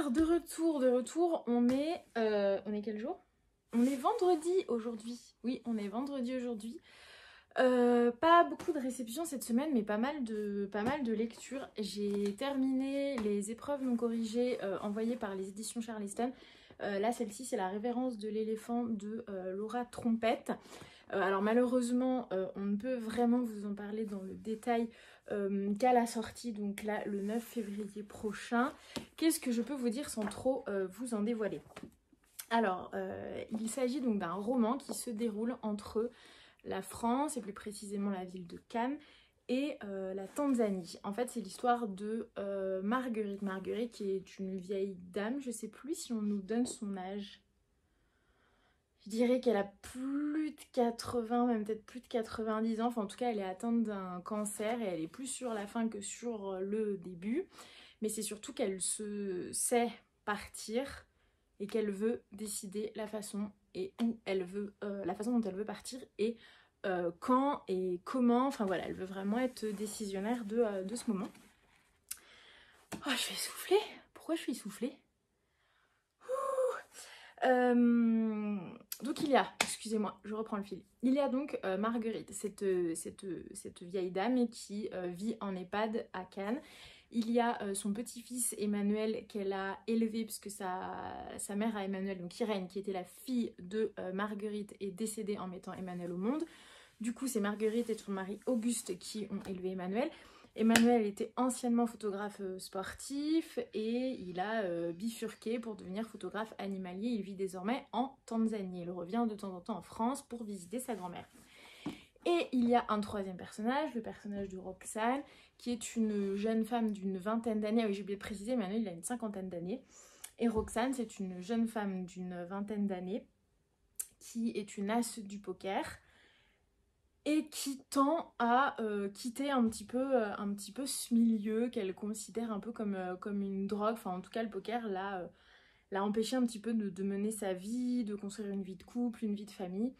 Bonsoir, de retour, on est quel jour? On est vendredi aujourd'hui, oui on est vendredi aujourd'hui. Pas beaucoup de réceptions cette semaine mais pas mal de lectures. J'ai terminé les épreuves non corrigées envoyées par les éditions Charleston. Là celle-ci c'est la révérence de l'éléphant de Laura Trompette. Alors malheureusement on ne peut vraiment vous en parler dans le détail qu'à la sortie, donc là le 9 février prochain. Qu'est-ce que je peux vous dire sans trop vous en dévoiler? Alors il s'agit donc d'un roman qui se déroule entre la France et plus précisément la ville de Cannes et la Tanzanie. En fait c'est l'histoire de Marguerite qui est une vieille dame, je sais plus si on nous donne son âge. Je dirais qu'elle a plus de 80, même peut-être plus de 90 ans. Enfin, en tout cas, elle est atteinte d'un cancer et elle est plus sur la fin que sur le début. Mais c'est surtout qu'elle se sait partir et qu'elle veut décider la façon et où elle veut, la façon dont elle veut partir et quand et comment. Enfin voilà, elle veut vraiment être décisionnaire de ce moment. Oh, je vais essouffler. Pourquoi je suis essoufflée? Donc il y a, excusez-moi, je reprends le fil. Il y a donc Marguerite, cette vieille dame qui vit en EHPAD à Cannes. Il y a son petit-fils Emmanuel qu'elle a élevé puisque sa mère à Emmanuel, donc Irène, qui était la fille de Marguerite, est décédée en mettant Emmanuel au monde. Du coup, c'est Marguerite et son mari Auguste qui ont élevé Emmanuel. Emmanuel était anciennement photographe sportif et il a bifurqué pour devenir photographe animalier. Il vit désormais en Tanzanie. Il revient de temps en temps en France pour visiter sa grand-mère. Et il y a un troisième personnage, le personnage de Roxane, qui est une jeune femme d'une vingtaine d'années. Ah oui, j'ai oublié de préciser, Emmanuel il a une cinquantaine d'années. Et Roxane, c'est une jeune femme d'une vingtaine d'années qui est une as du poker et qui tend à quitter un petit peu ce milieu qu'elle considère un peu comme une drogue. Enfin, en tout cas, le poker l'a empêché un petit peu de mener sa vie, de construire une vie de couple, une vie de famille.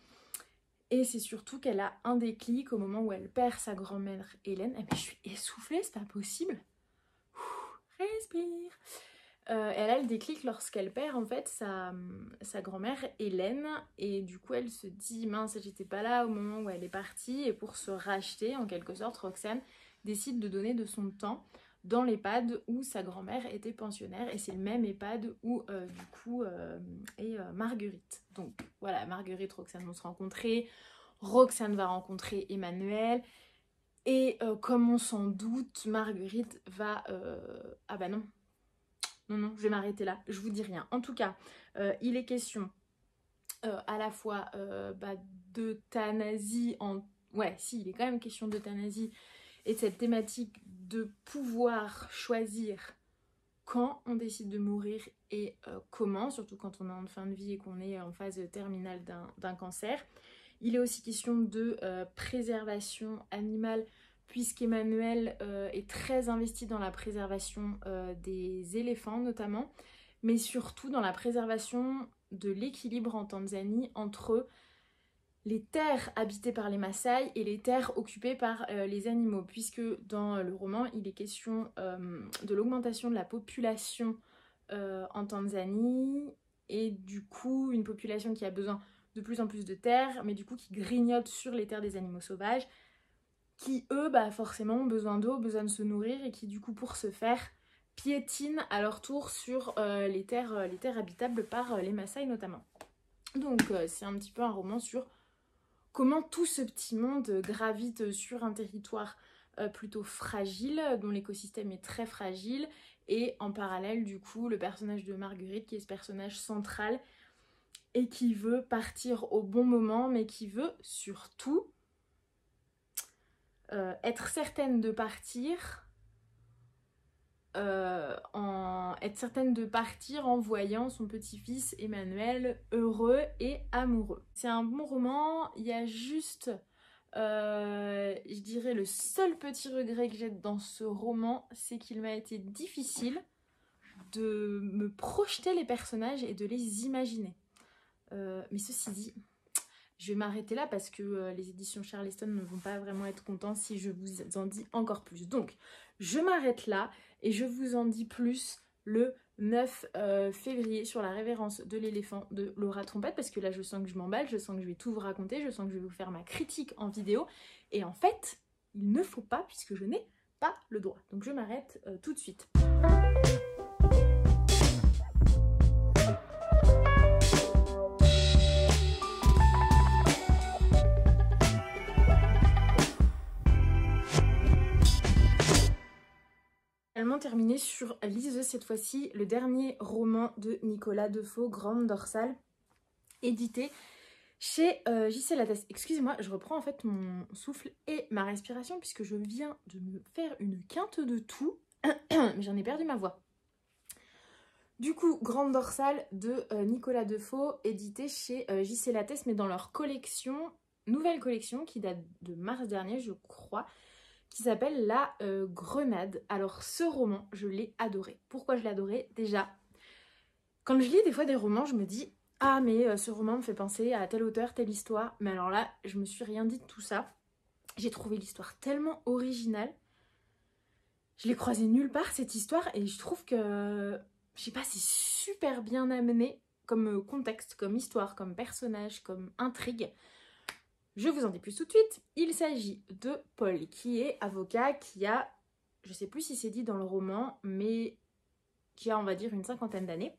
Et c'est surtout qu'elle a un déclic au moment où elle perd sa grand-mère Hélène. Eh ben, je suis essoufflée, c'est pas possible. Respire. Elle a le déclic lorsqu'elle perd en fait sa grand-mère Hélène et du coup elle se dit mince j'étais pas là au moment où elle est partie, et pour se racheter en quelque sorte Roxane décide de donner de son temps dans l'EHPAD où sa grand-mère était pensionnaire, et c'est le même EHPAD où du coup est Marguerite. Donc voilà, Marguerite, Roxane vont se rencontrer, Roxane va rencontrer Emmanuel. Et comme on s'en doute, Marguerite va... Ah bah non, je vais m'arrêter là, je vous dis rien. En tout cas, il est question à la fois d'euthanasie Ouais, si, il est quand même question d'euthanasie et de cette thématique de pouvoir choisir quand on décide de mourir et comment, surtout quand on est en fin de vie et qu'on est en phase terminale d'un cancer. Il est aussi question de préservation animale, puisqu'Emmanuel est très investi dans la préservation des éléphants notamment, mais surtout dans la préservation de l'équilibre en Tanzanie entre les terres habitées par les Maasai et les terres occupées par les animaux, puisque dans le roman il est question de l'augmentation de la population en Tanzanie, et du coup une population qui a besoin de plus en plus de terres, mais du coup qui grignotent sur les terres des animaux sauvages, qui eux forcément ont besoin d'eau, besoin de se nourrir, et qui du coup pour ce faire piétinent à leur tour sur les terres habitables par les Maasai notamment. Donc c'est un petit peu un roman sur comment tout ce petit monde gravite sur un territoire plutôt fragile, dont l'écosystème est très fragile, et en parallèle du coup le personnage de Marguerite qui est ce personnage central et qui veut partir au bon moment, mais qui veut surtout être certaine de partir en voyant son petit-fils Emmanuel heureux et amoureux. C'est un bon roman, il y a juste, je dirais, le seul petit regret que j'ai dans ce roman, c'est qu'il m'a été difficile de me projeter les personnages et de les imaginer. Mais ceci dit, je vais m'arrêter là parce que les éditions Charleston ne vont pas vraiment être contents si je vous en dis encore plus. Donc, je m'arrête là et je vous en dis plus le 9 février sur la révérence de l'éléphant de Laura Trompette, parce que là je sens que je m'emballe, je sens que je vais tout vous raconter, je sens que je vais vous faire ma critique en vidéo, et en fait, il ne faut pas puisque je n'ai pas le droit. Donc je m'arrête tout de suite. Terminé sur Lise cette fois-ci, le dernier roman de Nicolas Defoe, Grande Dorsale, édité chez J.C. Lattès. Excusez-moi, je reprends en fait mon souffle et ma respiration puisque je viens de me faire une quinte de tout, mais j'en ai perdu ma voix. Du coup, Grande Dorsale de Nicolas Defoe, édité chez J.C. Lattès, mais dans leur collection, nouvelle collection qui date de mars dernier, je crois, qui s'appelle La Grenade. Alors ce roman, je l'ai adoré. Pourquoi je l'ai adoré? Déjà, quand je lis des fois des romans, je me dis « Ah mais ce roman me fait penser à tel auteur, telle histoire ». Mais alors là, je me suis rien dit de tout ça. J'ai trouvé l'histoire tellement originale. Je l'ai croisée nulle part cette histoire et je trouve que, je sais pas, c'est super bien amené comme contexte, comme histoire, comme personnage, comme intrigue. Je vous en dis plus tout de suite. Il s'agit de Paul, qui est avocat, qui a, je sais plus si c'est dit dans le roman, mais qui a, on va dire, une 50aine d'années.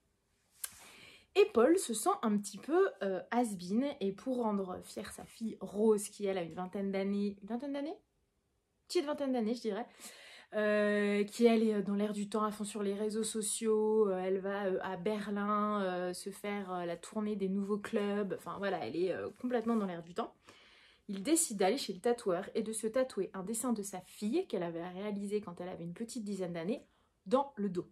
Et Paul se sent un petit peu has-been, et pour rendre fière sa fille Rose, qui elle a une vingtaine d'années, petite vingtaine d'années je dirais, qui elle est dans l'air du temps à fond sur les réseaux sociaux, elle va à Berlin se faire la tournée des nouveaux clubs, enfin voilà, elle est complètement dans l'air du temps. Il décide d'aller chez le tatoueur et de se tatouer un dessin de sa fille qu'elle avait réalisé quand elle avait une petite dizaine d'années dans le dos.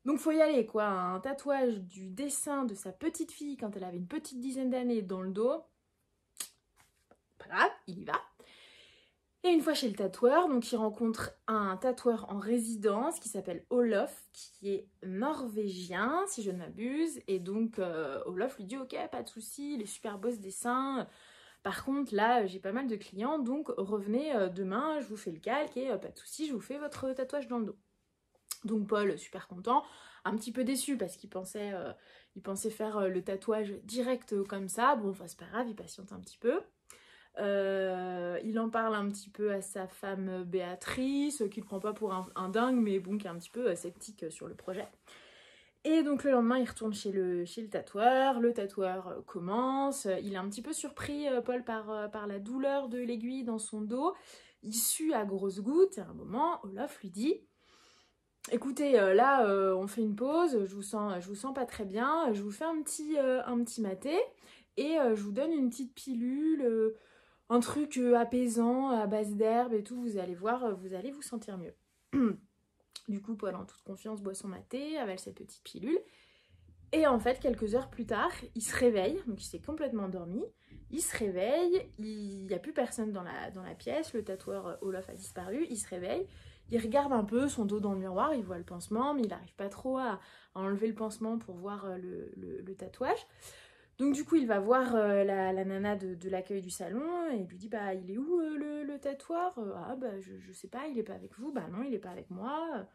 Donc faut y aller quoi, un tatouage du dessin de sa petite fille quand elle avait une petite dizaine d'années dans le dos. Pas grave, il y va. Et une fois chez le tatoueur, donc il rencontre un tatoueur en résidence qui s'appelle Olof, qui est norvégien, si je ne m'abuse. Et donc Olof lui dit « Ok, pas de souci, les super beaux dessins. Par contre, là, j'ai pas mal de clients, donc revenez demain, je vous fais le calque et pas de souci, je vous fais votre tatouage dans le dos. » Donc Paul, super content, un petit peu déçu parce qu'il pensait faire le tatouage direct comme ça. Bon, enfin c'est pas grave, il patiente un petit peu. Il en parle un petit peu à sa femme Béatrice, qui ne prend pas pour un dingue, mais bon, qui est un petit peu sceptique sur le projet. Et donc le lendemain, il retourne chez le tatoueur commence, il est un petit peu surpris, Paul, par la douleur de l'aiguille dans son dos, il sue à grosses gouttes, et à un moment, Olof lui dit « Écoutez, là, on fait une pause, je vous sens pas très bien, je vous fais un petit maté, et je vous donne une petite pilule... un truc apaisant à base d'herbe et tout, vous allez voir, vous allez vous sentir mieux. » Du coup, Paul, en toute confiance, boit son maté, avale cette petite pilule. Et en fait, quelques heures plus tard, il se réveille, donc il s'est complètement endormi. Il se réveille, il n'y a plus personne dans la pièce, le tatoueur Olof a disparu, il se réveille. Il regarde un peu son dos dans le miroir, il voit le pansement, mais il n'arrive pas trop à enlever le pansement pour voir le tatouage. Donc du coup, il va voir la nana de l'accueil du salon et lui dit « Bah, il est où le tatoueur ?»« Ah, bah, je sais pas, il est pas avec vous. »« Bah non, il est pas avec moi. »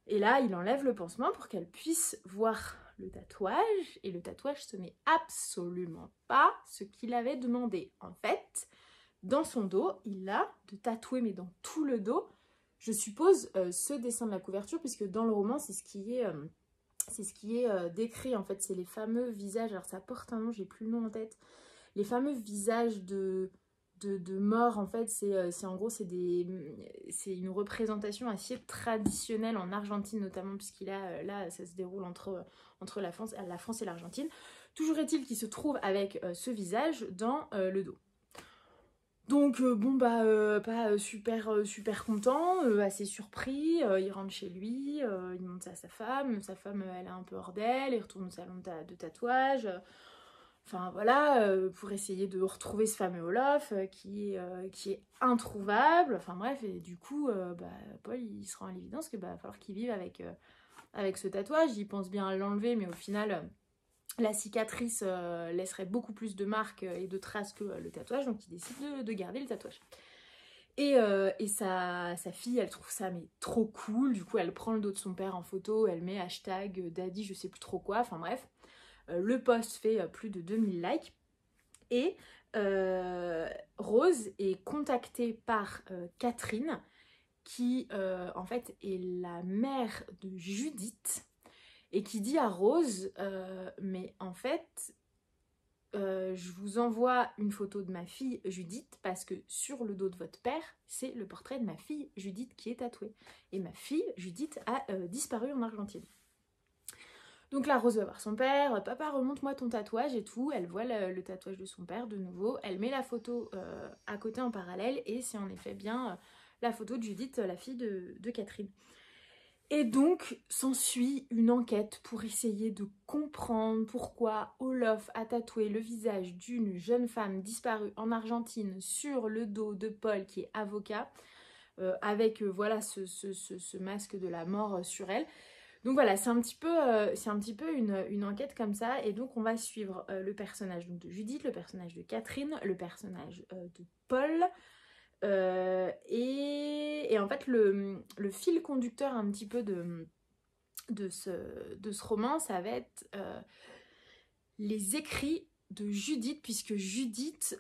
Et là, il enlève le pansement pour qu'elle puisse voir le tatouage. Et le tatouage, ce n'est absolument pas ce qu'il avait demandé. En fait, dans son dos, il a de tatouer, mais dans tout le dos, je suppose, ce dessin de la couverture, puisque dans le roman, c'est ce qui est décrit, en fait, c'est les fameux visages, alors ça porte un nom, j'ai plus le nom en tête, les fameux visages de mort, en fait, c'est en gros, c'est une représentation assez traditionnelle en Argentine notamment, puisqu'il a, là, ça se déroule entre la France et l'Argentine. Toujours est-il qu'il se trouve avec ce visage dans le dos. Donc bon bah pas super content, assez surpris, il rentre chez lui, il montre ça à sa femme elle est un peu hors d'elle, il retourne au salon de tatouage, enfin voilà, pour essayer de retrouver ce fameux Olof qui est introuvable, enfin bref, et du coup bah, Paul il se rend à l'évidence que bah, va falloir qu'il vive avec ce tatouage, il pense bien à l'enlever mais au final... la cicatrice laisserait beaucoup plus de marques et de traces que le tatouage, donc il décide de garder le tatouage. Et sa fille, elle trouve ça mais trop cool. Du coup, elle prend le dos de son père en photo, elle met hashtag daddy, je sais plus trop quoi. Enfin bref, le post fait plus de 2000 likes. Et Rose est contactée par Catherine, qui en fait est la mère de Judith, et qui dit à Rose mais en fait je vous envoie une photo de ma fille Judith parce que sur le dos de votre père, c'est le portrait de ma fille Judith qui est tatoué. Et ma fille Judith a disparu en Argentine. Donc là, Rose va voir son père, papa remonte-moi ton tatouage et tout. Elle voit le tatouage de son père de nouveau. Elle met la photo à côté en parallèle et c'est en effet bien la photo de Judith, la fille de Catherine. Et donc s'ensuit une enquête pour essayer de comprendre pourquoi Olof a tatoué le visage d'une jeune femme disparue en Argentine sur le dos de Paul qui est avocat, avec voilà ce masque de la mort sur elle. Donc voilà, c'est un petit peu une enquête comme ça, et donc on va suivre le personnage donc, de Judith, le personnage de Catherine, le personnage de Paul. Et en fait le fil conducteur un petit peu de ce roman, ça va être les écrits de Judith, puisque Judith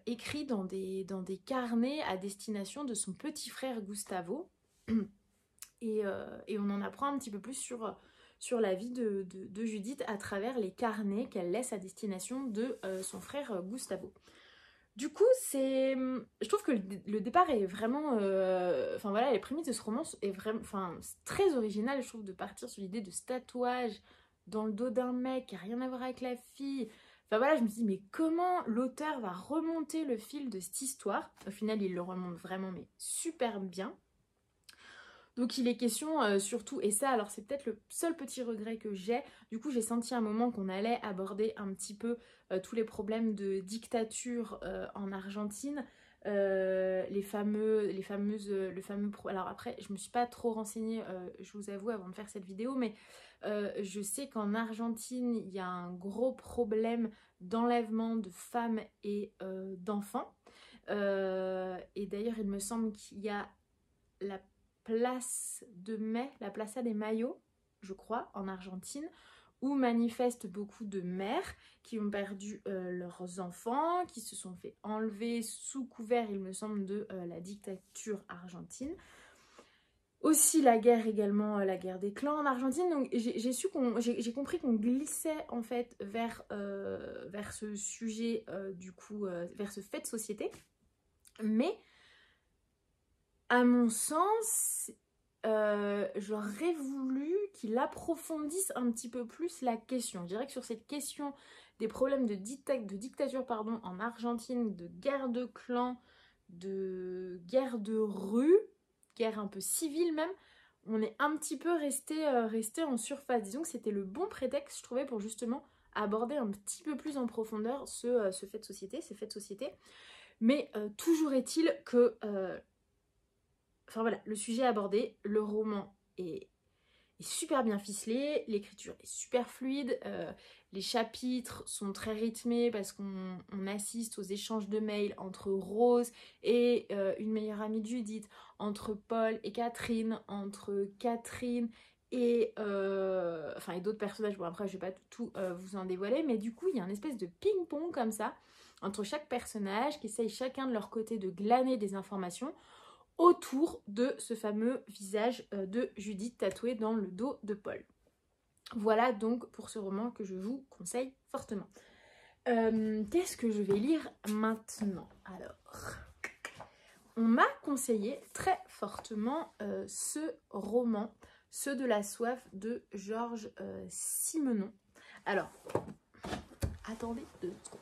écrit dans des carnets à destination de son petit frère Gustavo, et on en apprend un petit peu plus sur la vie de Judith à travers les carnets qu'elle laisse à destination de son frère Gustavo. Du coup, je trouve que le départ est vraiment... Enfin voilà, les prémices de ce roman est vraiment... Enfin, c'est très original, je trouve, de partir sur l'idée de ce tatouage dans le dos d'un mec qui n'a rien à voir avec la fille. Enfin voilà, je me suis dit, mais comment l'auteur va remonter le fil de cette histoire? Au final, il le remonte vraiment, mais super bien. Donc il est question surtout, et ça alors c'est peut-être le seul petit regret que j'ai, du coup j'ai senti à un moment qu'on allait aborder un petit peu tous les problèmes de dictature en Argentine, le fameux alors après je me suis pas trop renseignée, je vous avoue, avant de faire cette vidéo, mais je sais qu'en Argentine il y a un gros problème d'enlèvement de femmes et d'enfants, et d'ailleurs il me semble qu'il y a la place de mai, la Plaza de Mayo, je crois, en Argentine, où manifestent beaucoup de mères qui ont perdu leurs enfants, qui se sont fait enlever sous couvert, il me semble, de la dictature argentine. Aussi la guerre également, la guerre des clans en Argentine. Donc j'ai compris qu'on glissait en fait vers ce sujet, du coup, vers ce fait de société. Mais à mon sens, j'aurais voulu qu'il approfondisse un petit peu plus la question. Je dirais que sur cette question des problèmes de dictature en Argentine, de guerre de clans, de guerre de rue, guerre un peu civile même, on est un petit peu resté en surface. Disons que c'était le bon prétexte, je trouvais, pour justement aborder un petit peu plus en profondeur ces faits de société. Mais toujours est-il que... Enfin voilà, le sujet abordé, le roman est super bien ficelé, l'écriture est super fluide, les chapitres sont très rythmés parce qu'on assiste aux échanges de mails entre Rose et une meilleure amie de Judith, entre Paul et Catherine, entre Catherine et et d'autres personnages. Bon, après je vais pas tout vous en dévoiler, mais du coup il y a une espèce de ping-pong comme ça entre chaque personnage qui essaye chacun de leur côté de glaner des informations autour de ce fameux visage de Judith tatoué dans le dos de Paul. Voilà donc pour ce roman que je vous conseille fortement. Qu'est-ce que je vais lire maintenant? Alors, on m'a conseillé très fortement ce roman, Ceux de la soif de Georges Simenon. Alors, attendez 2 secondes.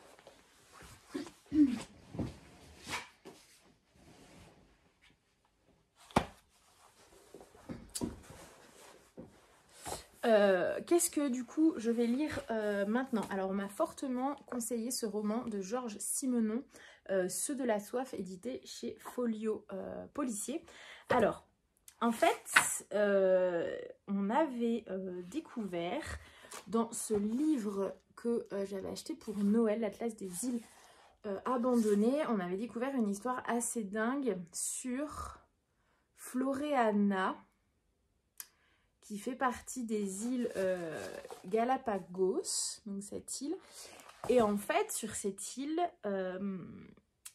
Qu'est-ce que du coup je vais lire maintenant? Alors on m'a fortement conseillé ce roman de Georges Simenon, Ceux de la soif, édité chez Folio Policier. Alors en fait on avait découvert dans ce livre que j'avais acheté pour Noël, l'Atlas des îles abandonnée, on avait découvert une histoire assez dingue sur Floreana, qui fait partie des îles Galapagos, donc cette île. Et en fait, sur cette île,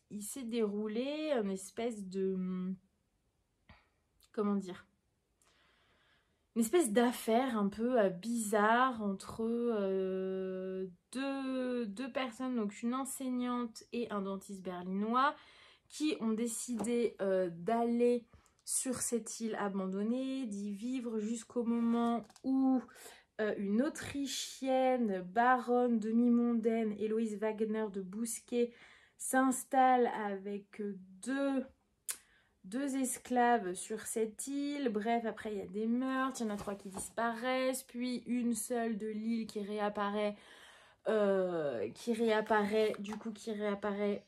il s'est déroulé une espèce de... Comment dire? Une espèce d'affaire un peu bizarre entre deux personnes, donc une enseignante et un dentiste berlinois, qui ont décidé d'aller sur cette île abandonnée, d'y vivre jusqu'au moment où une Autrichienne, baronne demi-mondaine, Héloïse Wagner de Bousquet, s'installe avec deux esclaves sur cette île. Bref, après il y a des meurtres, il y en a 3 qui disparaissent, puis une seule de l'île qui réapparaît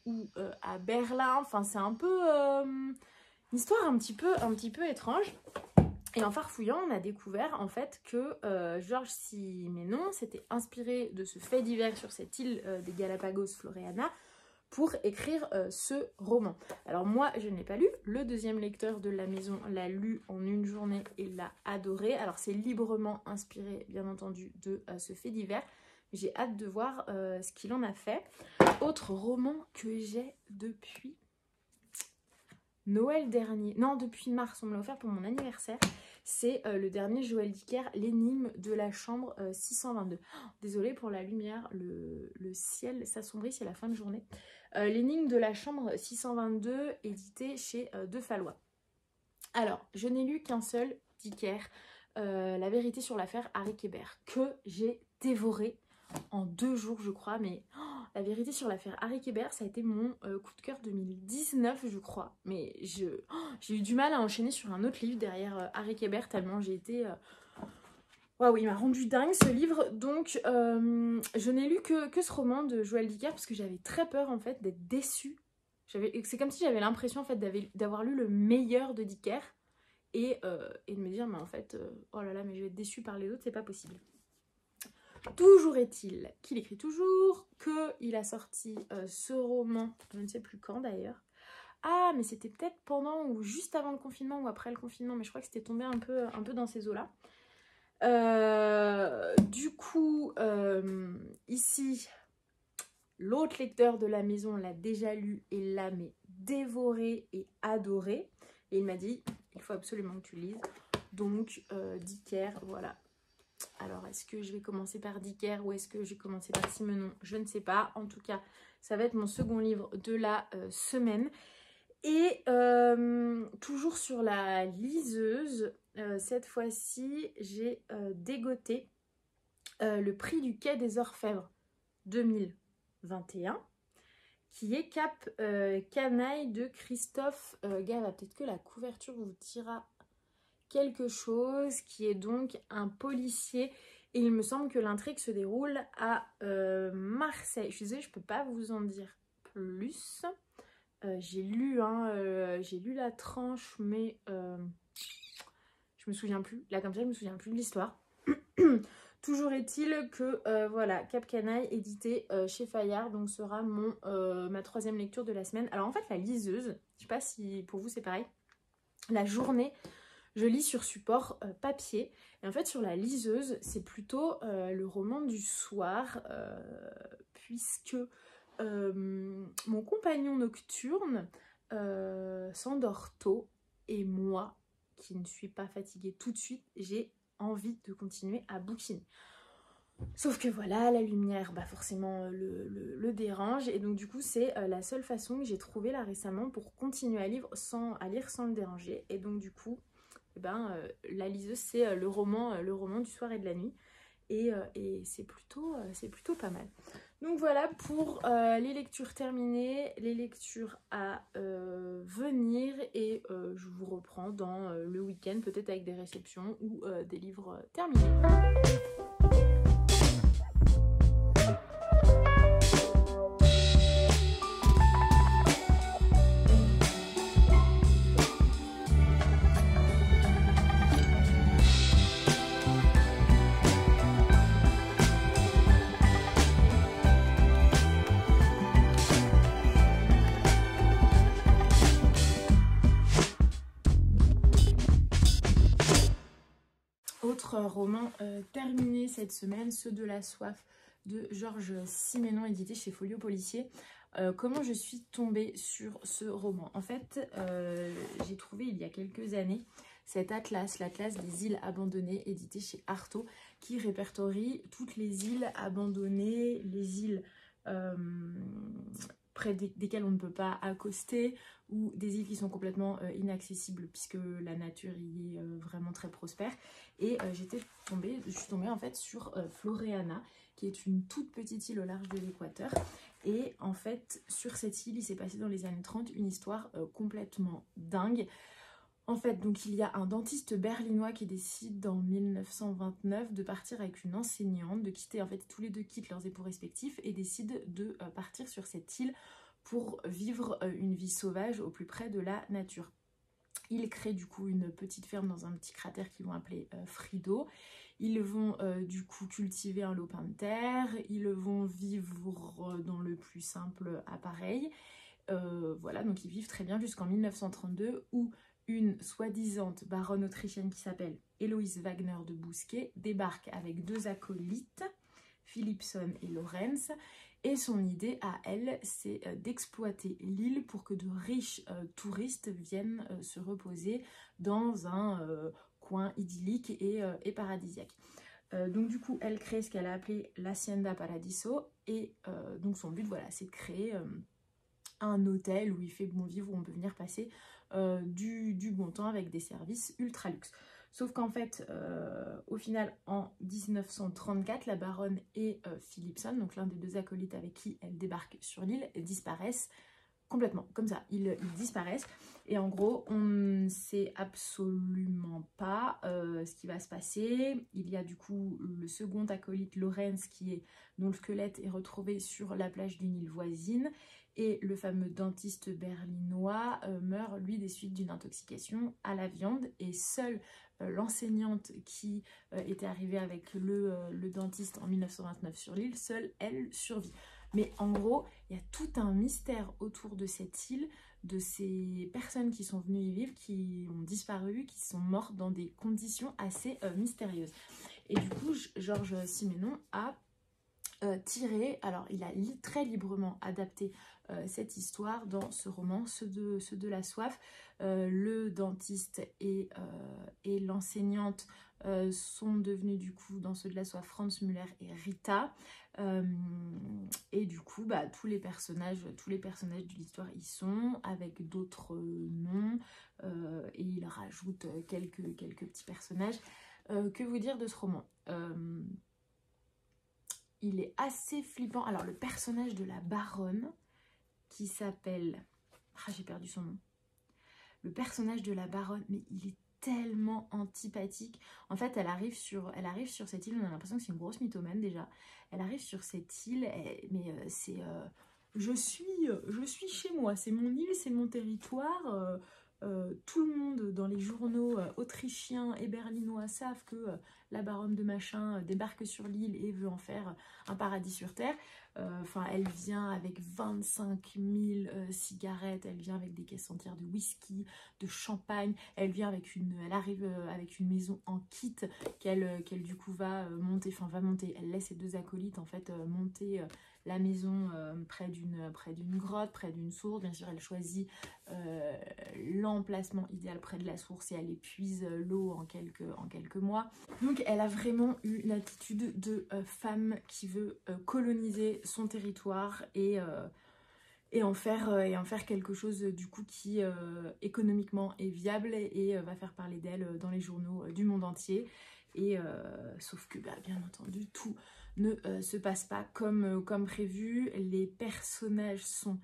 où à Berlin. Enfin, c'est un peu une histoire un petit peu étrange. Et en farfouillant, on a découvert en fait que Georges Simenon s'était inspiré de ce fait divers sur cette île des Galapagos, Floreana, pour écrire ce roman. Alors moi, je ne l'ai pas lu. Le deuxième lecteur de la maison l'a lu en une journée et l'a adoré. Alors c'est librement inspiré, bien entendu, de ce fait divers. J'ai hâte de voir ce qu'il en a fait. Autre roman que j'ai depuis Noël dernier. Non, depuis mars, on me l'a offert pour mon anniversaire. C'est le dernier Joël Dicker, L'énigme de la chambre 622. Oh, désolée pour la lumière, le ciel s'assombrit, c'est la fin de journée. L'énigme de la chambre 622, édité chez De Fallois. Alors, je n'ai lu qu'un seul Dicker, La vérité sur l'affaire Harry Kébert, que j'ai dévoré en 2 jours, je crois. Mais La vérité sur l'affaire Harry Kébert, ça a été mon coup de cœur 2019, je crois. Mais j'ai eu du mal à enchaîner sur un autre livre derrière Harry Kébert, tellement j'ai été... Waouh, il m'a rendu dingue ce livre. Donc, je n'ai lu que ce roman de Joël Dicker parce que j'avais très peur en fait d'être déçue. C'est comme si j'avais l'impression en fait d'avoir lu le meilleur de Dicker et de me dire, mais en fait, oh là là, mais je vais être déçue par les autres, c'est pas possible. Toujours est-il qu'il écrit toujours, qu'il a sorti ce roman, je ne sais plus quand d'ailleurs. Ah, mais c'était peut-être pendant ou juste avant le confinement ou après le confinement, mais je crois que c'était tombé un peu dans ces eaux-là. Du coup, ici, l'autre lecteur de la maison l'a déjà lu et l'a mais dévoré et adoré. Et il m'a dit, il faut absolument que tu lises. Donc, Dicker, voilà. Alors, est-ce que je vais commencer par Dicker ou est-ce que j'ai commencé par Simenon? Je ne sais pas. En tout cas, ça va être mon second livre de la semaine. Et toujours sur la liseuse, cette fois-ci, j'ai dégoté le prix du Quai des Orfèvres 2021, qui est Cap Canaille de Christophe Gava. Peut-être que la couverture vous dira quelque chose, qui est donc un policier. Et il me semble que l'intrigue se déroule à Marseille. Je suis désolée, je ne peux pas vous en dire plus. J'ai lu la tranche, mais je me souviens plus. Là, comme ça, je me souviens plus de l'histoire. Toujours est-il que, voilà, Cap Canaille, édité chez Fayard, donc sera ma 3e lecture de la semaine. Alors, en fait, la liseuse, je sais pas si pour vous c'est pareil, la journée, je lis sur support papier. Et en fait, sur la liseuse, c'est plutôt le roman du soir, puisque... mon compagnon nocturne s'endort tôt et moi, qui ne suis pas fatiguée tout de suite, j'ai envie de continuer à bouquiner. Sauf que voilà, la lumière, bah forcément le dérange et donc du coup c'est la seule façon que j'ai trouvée là récemment pour continuer à lire sans le déranger. Et donc du coup, la liseuse c'est le roman du soir et de la nuit. Et c'est plutôt pas mal. Donc voilà pour les lectures terminées, les lectures à venir. Et je vous reprends dans le week-end, peut-être avec des réceptions ou des livres terminés. Autre roman terminé cette semaine, Ceux de la soif de Georges Simenon, édité chez Folio Policier. Comment je suis tombée sur ce roman? En fait, j'ai trouvé il y a quelques années cet atlas, l'atlas des îles abandonnées, édité chez Artaud, qui répertorie toutes les îles abandonnées, les îles près desquelles on ne peut pas accoster, ou des îles qui sont complètement inaccessibles puisque la nature y est vraiment très prospère. Et je suis tombée en fait sur Floreana, qui est une toute petite île au large de l'Équateur. Et en fait, sur cette île, il s'est passé dans les années 30 une histoire complètement dingue. En fait, donc il y a un dentiste berlinois qui décide en 1929 de partir avec une enseignante, de quitter, en fait, tous les deux quittent leurs époux respectifs et décident de partir sur cette île pour vivre une vie sauvage au plus près de la nature. Ils créent du coup une petite ferme dans un petit cratère qu'ils vont appeler Frido. Ils vont du coup cultiver un lopin de terre, ils vont vivre dans le plus simple appareil. Voilà, donc ils vivent très bien jusqu'en 1932 où une soi-disant baronne autrichienne qui s'appelle Héloïse Wagner de Bousquet débarque avec 2 acolytes, Philipson et Lorenz, et son idée à elle, c'est d'exploiter l'île pour que de riches touristes viennent se reposer dans un coin idyllique et paradisiaque. Donc du coup, elle crée ce qu'elle a appelé l'Hacienda Paradiso, et donc son but, voilà, c'est de créer un hôtel où il fait bon vivre, où on peut venir passer du bon temps avec des services ultra luxe. Sauf qu'en fait, au final, en 1934, la baronne et Philipson, donc l'un des 2 acolytes avec qui elle débarque sur l'île, disparaissent complètement, comme ça, ils disparaissent. Et en gros, on ne sait absolument pas ce qui va se passer. Il y a du coup le second acolyte, Lorenz, dont le squelette est retrouvé sur la plage d'une île voisine. Et le fameux dentiste berlinois meurt, lui, des suites d'une intoxication à la viande. Et seule l'enseignante qui était arrivée avec le dentiste en 1929 sur l'île, seule elle survit. Mais en gros, il y a tout un mystère autour de cette île, de ces personnes qui sont venues y vivre, qui ont disparu, qui sont mortes dans des conditions assez mystérieuses. Et du coup, Georges Simenon a tiré, alors il a très librement adapté cette histoire dans ce roman, Ceux de la soif. Le dentiste et l'enseignante sont devenus du coup dans Ceux de la soif Franz Müller et Rita. Et du coup, bah, tous les personnages de l'histoire y sont, avec d'autres noms, et il rajoute quelques petits personnages. Que vous dire de ce roman? Il est assez flippant. Alors, le personnage de la baronne, qui s'appelle... Ah, j'ai perdu son nom. Le personnage de la baronne, mais il est tellement antipathique. En fait, elle arrive sur cette île, on a l'impression que c'est une grosse mythomane déjà. Elle arrive sur cette île, mais c'est... je suis chez moi, c'est mon île, c'est mon territoire. Tout le monde dans les journaux autrichiens et berlinois savent que la baronne de machin débarque sur l'île et veut en faire un paradis sur terre. Enfin, elle vient avec 25 000 cigarettes, elle vient avec des caisses entières de whisky, de champagne, elle arrive avec une maison en kit qu'elle du coup va monter, elle laisse ses 2 acolytes en fait monter la maison près d'une grotte, près d'une source. Bien sûr, elle choisit l'emplacement idéal près de la source et elle épuise l'eau en quelques mois. Donc elle a vraiment eu l'attitude de femme qui veut coloniser son territoire et en faire quelque chose du coup qui économiquement est viable et va faire parler d'elle dans les journaux du monde entier. Et sauf que bah, bien entendu tout ne se passe pas comme prévu. Les personnages sont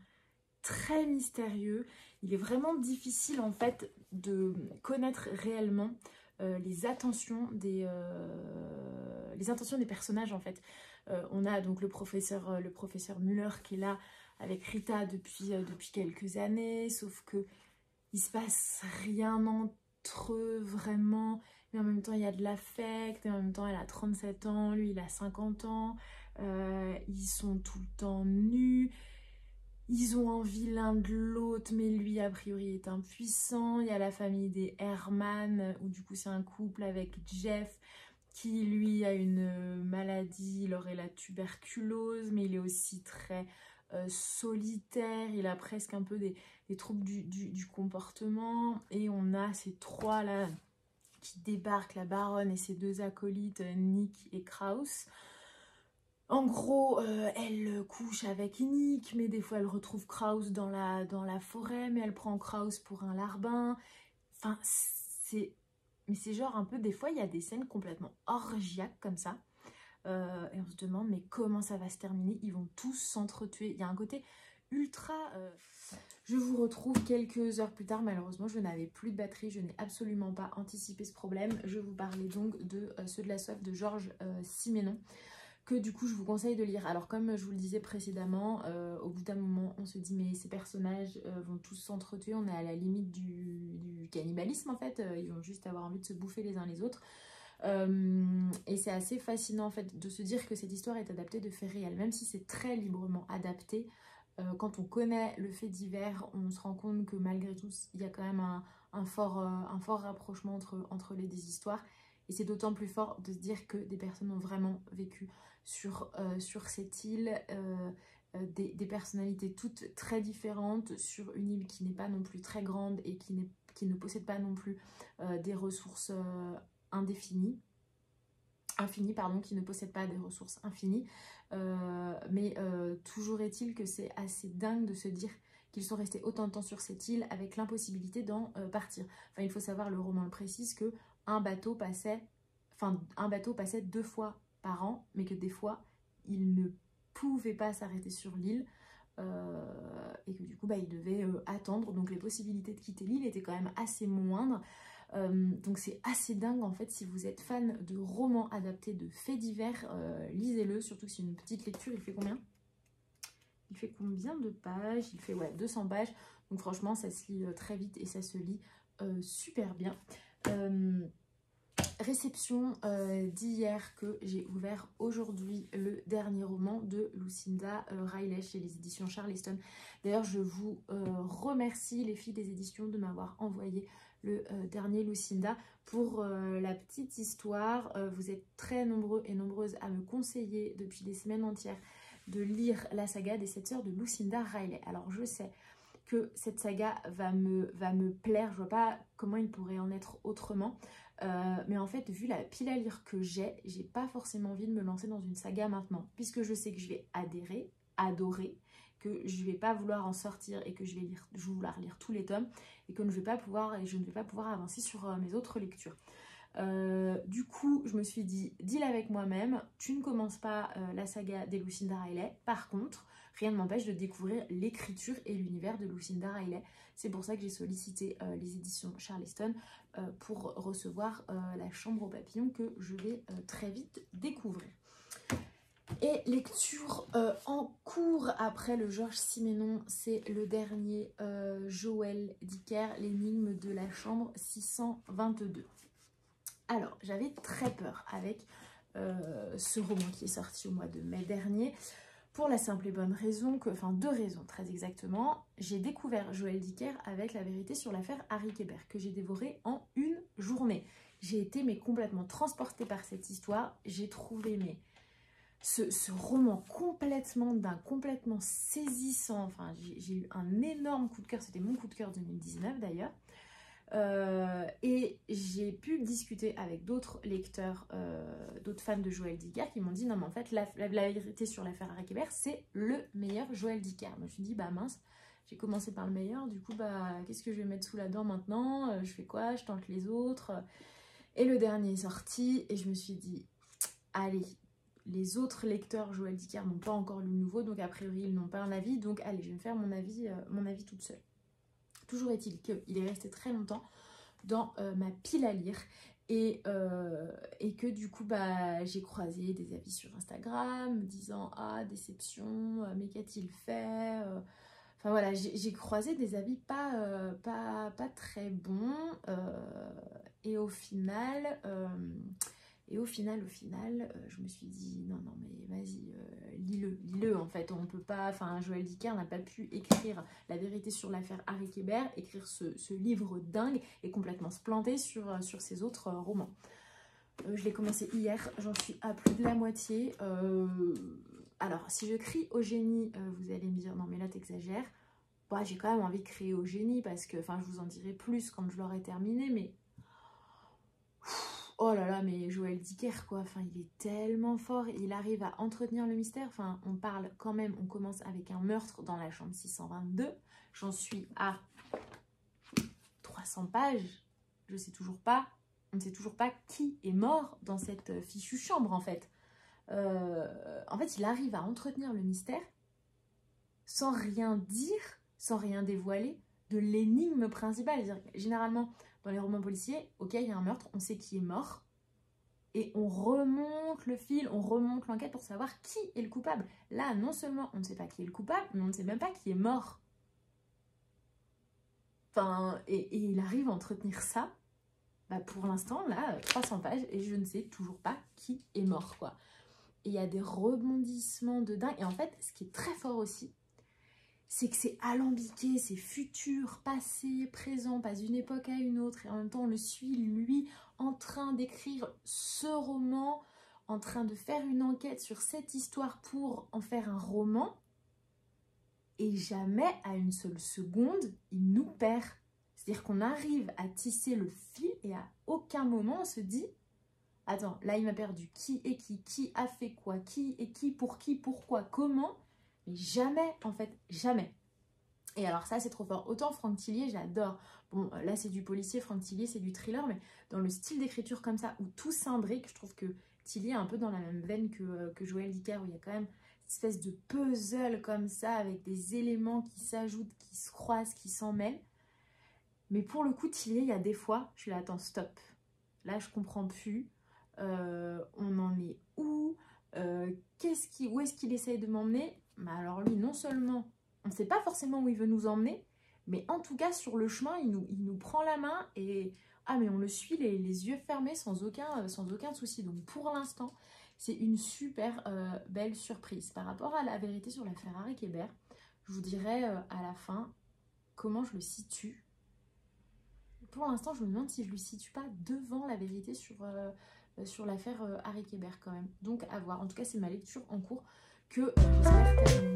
très mystérieux. Il est vraiment difficile en fait de connaître réellement les intentions des personnages en fait. On a donc le professeur Müller qui est là avec Rita depuis quelques années, sauf que il se passe rien entre eux vraiment, mais en même temps il y a de l'affect, et en même temps elle a 37 ans, lui il a 50 ans, ils sont tout le temps nus. Ils ont envie l'un de l'autre, mais lui, a priori, est impuissant. Il y a la famille des Herman, où du coup, c'est un couple avec Jeff, qui, lui, a une maladie. Il aurait la tuberculose, mais il est aussi très solitaire. Il a presque un peu des troubles du comportement. Et on a ces trois-là qui débarquent, la baronne et ses deux acolytes, Nick et Kraus. En gros, elle couche avec Nick, mais des fois elle retrouve Kraus dans la forêt, mais elle prend Kraus pour un larbin. Enfin, mais c'est genre un peu, des fois il y a des scènes complètement orgiaques comme ça. Et on se demande, mais comment ça va se terminer? Ils vont tous s'entretuer. Il y a un côté ultra... Je vous retrouve quelques heures plus tard. Malheureusement, je n'avais plus de batterie. Je n'ai absolument pas anticipé ce problème. Je vous parlais donc de Ceux de la soif de Georges Simenon, que du coup je vous conseille de lire. Alors comme je vous le disais précédemment, au bout d'un moment on se dit mais ces personnages vont tous s'entretuer, on est à la limite du cannibalisme en fait, ils vont juste avoir envie de se bouffer les uns les autres. Et c'est assez fascinant en fait de se dire que cette histoire est adaptée de faits réels, même si c'est très librement adapté. Quand on connaît le fait divers, on se rend compte que malgré tout il y a quand même un fort rapprochement entre les deux histoires. Et c'est d'autant plus fort de se dire que des personnes ont vraiment vécu sur cette île, des personnalités toutes très différentes, sur une île qui n'est pas non plus très grande et qui ne possède pas non plus des ressources infinies, pardon, qui ne possède pas des ressources infinies. Mais toujours est-il que c'est assez dingue de se dire qu'ils sont restés autant de temps sur cette île avec l'impossibilité d'en partir. Enfin, il faut savoir, le roman le précise, que un bateau passait 2 fois par an, mais que des fois, il ne pouvait pas s'arrêter sur l'île, et que du coup, il devait attendre. Donc les possibilités de quitter l'île étaient quand même assez moindres. Donc c'est assez dingue en fait. Si vous êtes fan de romans adaptés de faits divers, lisez-le, surtout que c'est une petite lecture. Il fait combien? Il fait combien de pages? Il fait 200 pages, donc franchement ça se lit très vite et ça se lit super bien. Réception d'hier, que j'ai ouvert aujourd'hui le dernier roman de Lucinda Riley chez les éditions Charleston. D'ailleurs je vous remercie les filles des éditions de m'avoir envoyé le dernier Lucinda. Pour la petite histoire, vous êtes très nombreux et nombreuses à me conseiller depuis des semaines entières de lire la saga des 7 sœurs de Lucinda Riley. Alors je sais que cette saga va me plaire, je vois pas comment il pourrait en être autrement. Mais en fait, vu la pile à lire que j'ai pas forcément envie de me lancer dans une saga maintenant, puisque je sais que je vais adorer, que je vais pas vouloir en sortir et que je vais vouloir lire tous les tomes, et que je ne vais pas pouvoir avancer sur mes autres lectures. Du coup, je me suis dit, deal avec moi-même, tu ne commences pas la saga des Lucinda Riley. Par contre, rien ne m'empêche de découvrir l'écriture et l'univers de Lucinda Riley. C'est pour ça que j'ai sollicité les éditions Charleston pour recevoir La Chambre aux papillons, que je vais très vite découvrir. Et lecture en cours après le Georges Simenon, c'est le dernier Joël Dicker, L'énigme de la chambre 622. Alors, j'avais très peur avec ce roman qui est sorti au mois de mai dernier, pour la simple et bonne raison que, enfin 2 raisons très exactement. J'ai découvert Joël Dicker avec La vérité sur l'affaire Harry Kéber, que j'ai dévoré en une journée. J'ai été complètement transportée par cette histoire. J'ai trouvé ce roman complètement saisissant. Enfin, j'ai eu un énorme coup de cœur. C'était mon coup de cœur 2019 d'ailleurs. Et j'ai pu discuter avec d'autres lecteurs, d'autres fans de Joël Dicker, qui m'ont dit non mais en fait la vérité sur l'affaire Harry Kéber, c'est le meilleur Joël Dicker. Moi je me suis dit bah mince, j'ai commencé par le meilleur, du coup qu'est-ce que je vais mettre sous la dent maintenant, je fais quoi, je tente les autres. Et le dernier est sorti et je me suis dit allez, les autres lecteurs Joël Dicker n'ont pas encore lu le nouveau, donc a priori ils n'ont pas un avis, donc allez, je vais me faire mon avis toute seule. Toujours est-il qu'il est resté très longtemps dans ma pile à lire, et que du coup j'ai croisé des avis sur Instagram disant ah déception, mais qu'a-t-il fait, enfin voilà, j'ai croisé des avis pas très bons, et au final Et au final, je me suis dit, non, mais vas-y, lis-le en fait. On peut pas, enfin, Joël Dicker n'a pas pu écrire la vérité sur l'affaire Harry Kéber, écrire ce livre dingue et complètement se planter sur ses autres romans. Je l'ai commencé hier, j'en suis à plus de la moitié. Alors, si je crie au génie, vous allez me dire, non mais là t'exagères. Bah, j'ai quand même envie de crier au génie parce que, enfin, je vous en dirai plus quand je l'aurai terminé, mais... Oh là là, mais Joël Dicker, quoi, enfin, il est tellement fort, il arrive à entretenir le mystère, enfin, on parle quand même, on commence avec un meurtre dans la chambre 622, j'en suis à 300 pages, je sais toujours pas, on ne sait toujours pas qui est mort dans cette fichue chambre, en fait. En fait, il arrive à entretenir le mystère sans rien dire, sans rien dévoiler de l'énigme principale. Généralement, dans les romans policiers, ok, il y a un meurtre, on sait qui est mort, et on remonte le fil, on remonte l'enquête pour savoir qui est le coupable. Là, non seulement on ne sait pas qui est le coupable, mais on ne sait même pas qui est mort. Enfin, et il arrive à entretenir ça, bah pour l'instant, là, 300 pages, et je ne sais toujours pas qui est mort, quoi. Et il y a des rebondissements de dingue. Et en fait, ce qui est très fort aussi, c'est que c'est alambiqué, c'est futur, passé, présent, passe d'une époque à une autre, et en même temps on le suit, lui, en train d'écrire ce roman, en train de faire une enquête sur cette histoire pour en faire un roman, et jamais à une seule seconde, il nous perd. C'est-à-dire qu'on arrive à tisser le fil, et à aucun moment on se dit « Attends, là il m'a perdu, qui est qui a fait quoi, qui est qui, pourquoi, comment ?» Mais jamais, en fait, jamais. Et alors ça, c'est trop fort. Autant Franck Tillier, j'adore. Bon, là, c'est du policier, Franck Tillier, c'est du thriller, mais dans le style d'écriture comme ça, où tout s'imbrique, je trouve que Tillier est un peu dans la même veine que Joël Dicker, où il y a quand même une espèce de puzzle comme ça, avec des éléments qui s'ajoutent, qui se croisent, qui s'en mêlent. Mais pour le coup, Tillier, il y a des fois, je suis là, attends, stop. Là, je comprends plus. On en est où où est-ce qu'il essaye de m'emmener? Bah alors lui, non seulement on ne sait pas forcément où il veut nous emmener, mais en tout cas sur le chemin, il nous prend la main et mais on le suit les yeux fermés sans aucun souci. Donc pour l'instant, c'est une super belle surprise. Par rapport à la vérité sur l'affaire Harry Kéber, je vous dirai à la fin comment je le situe. Pour l'instant, je me demande si je ne lui situe pas devant la vérité sur l'affaire Harry Kéber quand même. Donc à voir. En tout cas, c'est ma lecture en cours que j'espère terminer.